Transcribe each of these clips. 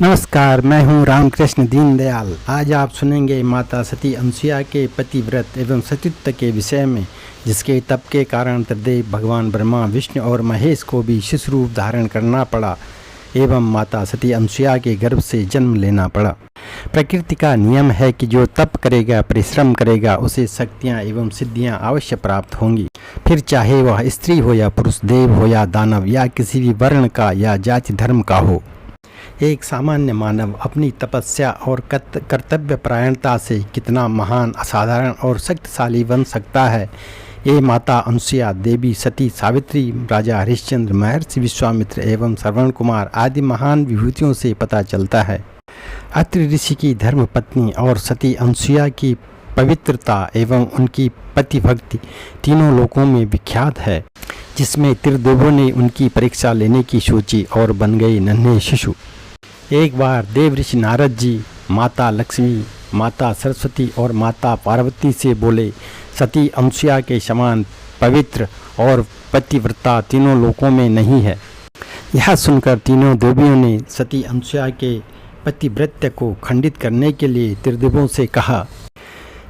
नमस्कार, मैं हूं रामकृष्ण दीनदयाल। आज आप सुनेंगे माता सती अनसुया के पतिव्रत एवं सतीत्व के विषय में, जिसके तप के कारण त्रिदेव भगवान ब्रह्मा, विष्णु और महेश को भी शिशु रूप धारण करना पड़ा एवं माता सती अनसुया के गर्भ से जन्म लेना पड़ा। प्रकृति का नियम है कि जो तप करेगा, परिश्रम करेगा, उसे शक्तियाँ एवं सिद्धियाँ अवश्य प्राप्त होंगी। फिर चाहे वह स्त्री हो या पुरुष, देव हो या दानव, या किसी भी वर्ण का या जाति धर्म का हो। एक सामान्य मानव अपनी तपस्या और कर्तव्य परायणता से कितना महान, असाधारण और शक्तिशाली बन सकता है, ये माता अनसुया, देवी सती, सावित्री, राजा हरिश्चंद्र, महर्षि विश्वामित्र एवं श्रवण कुमार आदि महान विभूतियों से पता चलता है। अत्रि ऋषि की धर्मपत्नी और सती अनसुया की पवित्रता एवं उनकी पति भक्ति तीनों लोकों में विख्यात है, जिसमें त्रिदेवों ने उनकी परीक्षा लेने की सोची और बन गए नन्हे शिशु। एक बार देव ऋषि नारद जी माता लक्ष्मी, माता सरस्वती और माता पार्वती से बोले, सती अनसुया के समान पवित्र और पतिव्रता तीनों लोकों में नहीं है। यह सुनकर तीनों देवियों ने सती अनसुया के पतिव्रत्य को खंडित करने के लिए त्रिदेवों से कहा।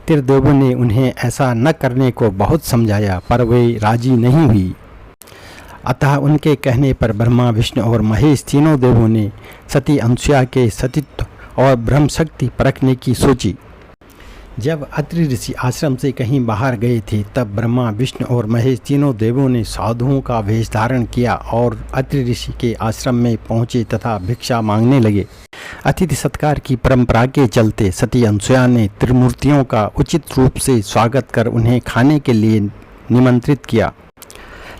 त्रिदेवों ने उन्हें ऐसा न करने को बहुत समझाया, पर वे राजी नहीं हुई। अतः उनके कहने पर ब्रह्मा, विष्णु और महेश तीनों देवों ने सती अनसुया के सतीत्व और ब्रह्म शक्ति परखने की सोची। जब अत्रि ऋषि आश्रम से कहीं बाहर गए थे, तब ब्रह्मा, विष्णु और महेश तीनों देवों ने साधुओं का वेश धारण किया और अत्रि ऋषि के आश्रम में पहुँचे तथा भिक्षा मांगने लगे। अतिथि सत्कार की परंपरा के चलते सती अनसुया ने त्रिमूर्तियों का उचित रूप से स्वागत कर उन्हें खाने के लिए निमंत्रित किया।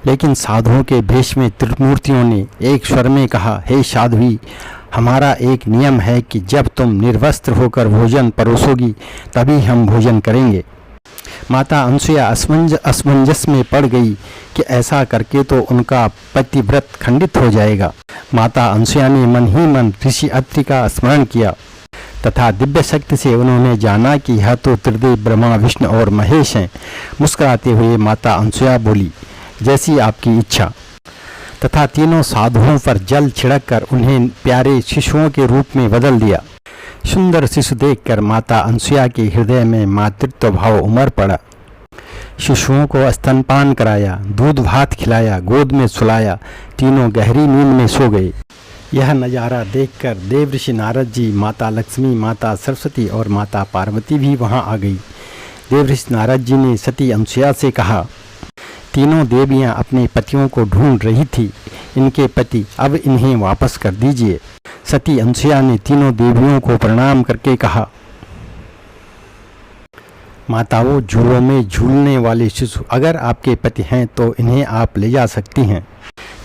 लेकिन साधुओं के भेष में त्रिमूर्तियों ने एक स्वर में कहा, हे साध्वी, हमारा एक नियम है कि जब तुम निर्वस्त्र होकर भोजन परोसोगी तभी हम भोजन करेंगे। माता अनसुया असमंजस में पड़ गई कि ऐसा करके तो उनका पतिव्रत खंडित हो जाएगा। माता अनसुया ने मन ही मन ऋषि अत्रि का स्मरण किया तथा दिव्य शक्ति से उन्होंने जाना कि यह तो त्रिदेव ब्रह्मा, विष्णु और महेश हैं। मुस्कुराते हुए माता अनसुया बोली, जैसी आपकी इच्छा, तथा तीनों साधुओं पर जल छिड़ककर उन्हें प्यारे शिशुओं के रूप में बदल दिया। सुंदर शिशु देखकर माता अनसुया के हृदय में मातृत्व भाव उमड़ पड़ा। शिशुओं को स्तनपान कराया, दूध भात खिलाया, गोद में सुलाया, तीनों गहरी नींद में सो गए। यह नज़ारा देखकर देव ऋषि नारद जी, माता लक्ष्मी, माता सरस्वती और माता पार्वती भी वहां आ गई। देव ऋषि नारद जी ने सती अनसुया से कहा, तीनों देवियां अपने पतियों को ढूंढ रही थी, इनके पति अब इन्हें वापस कर दीजिए। सती अनसुया ने तीनों देवियों को प्रणाम करके कहा, माताओं, झूलों में झूलने वाले शिशु अगर आपके पति हैं तो इन्हें आप ले जा सकती हैं।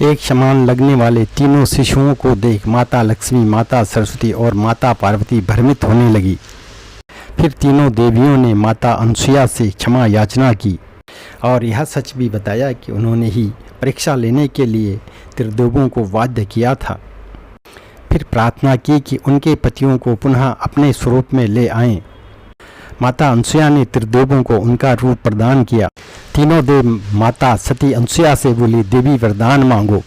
एक समान लगने वाले तीनों शिशुओं को देख माता लक्ष्मी, माता सरस्वती और माता पार्वती भ्रमित होने लगी। फिर तीनों देवियों ने माता अनसुया से क्षमा याचना की और यह सच भी बताया कि उन्होंने ही परीक्षा लेने के लिए त्रिदेवों को बाध्य किया था। फिर प्रार्थना की कि उनके पतियों को पुनः अपने स्वरूप में ले आएं। माता अनसुया ने त्रिदेवों को उनका रूप प्रदान किया। तीनों देव माता सती अनसुया से बोली, देवी वरदान मांगो।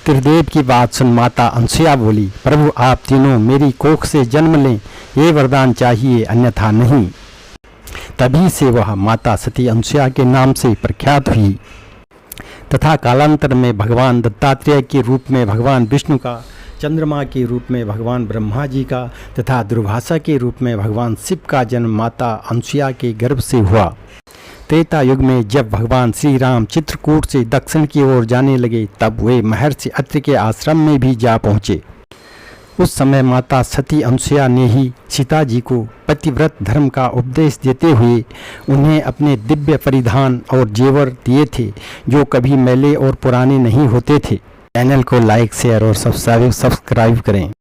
त्रिदेव की बात सुन माता अनसुया बोली, प्रभु आप तीनों मेरी कोख से जन्म लें, ये वरदान चाहिए, अन्यथा नहीं। तभी से वह माता सती अनसुया के नाम से प्रख्यात हुई तथा कालांतर में भगवान दत्तात्रेय के रूप में भगवान विष्णु का, चंद्रमा के रूप में भगवान ब्रह्मा जी का तथा दुर्वासा के रूप में भगवान शिव का जन्म माता अनसुया के गर्भ से हुआ। त्रेता युग में जब भगवान श्री राम चित्रकूट से दक्षिण की ओर जाने लगे, तब वे महर्षि अत्रि के आश्रम में भी जा पहुँचे। उस समय माता सती अनसुया ने ही सीता जी को पतिव्रत धर्म का उपदेश देते हुए उन्हें अपने दिव्य परिधान और जेवर दिए थे, जो कभी मैले और पुराने नहीं होते थे। चैनल को लाइक, शेयर और सब्सक्राइब करें।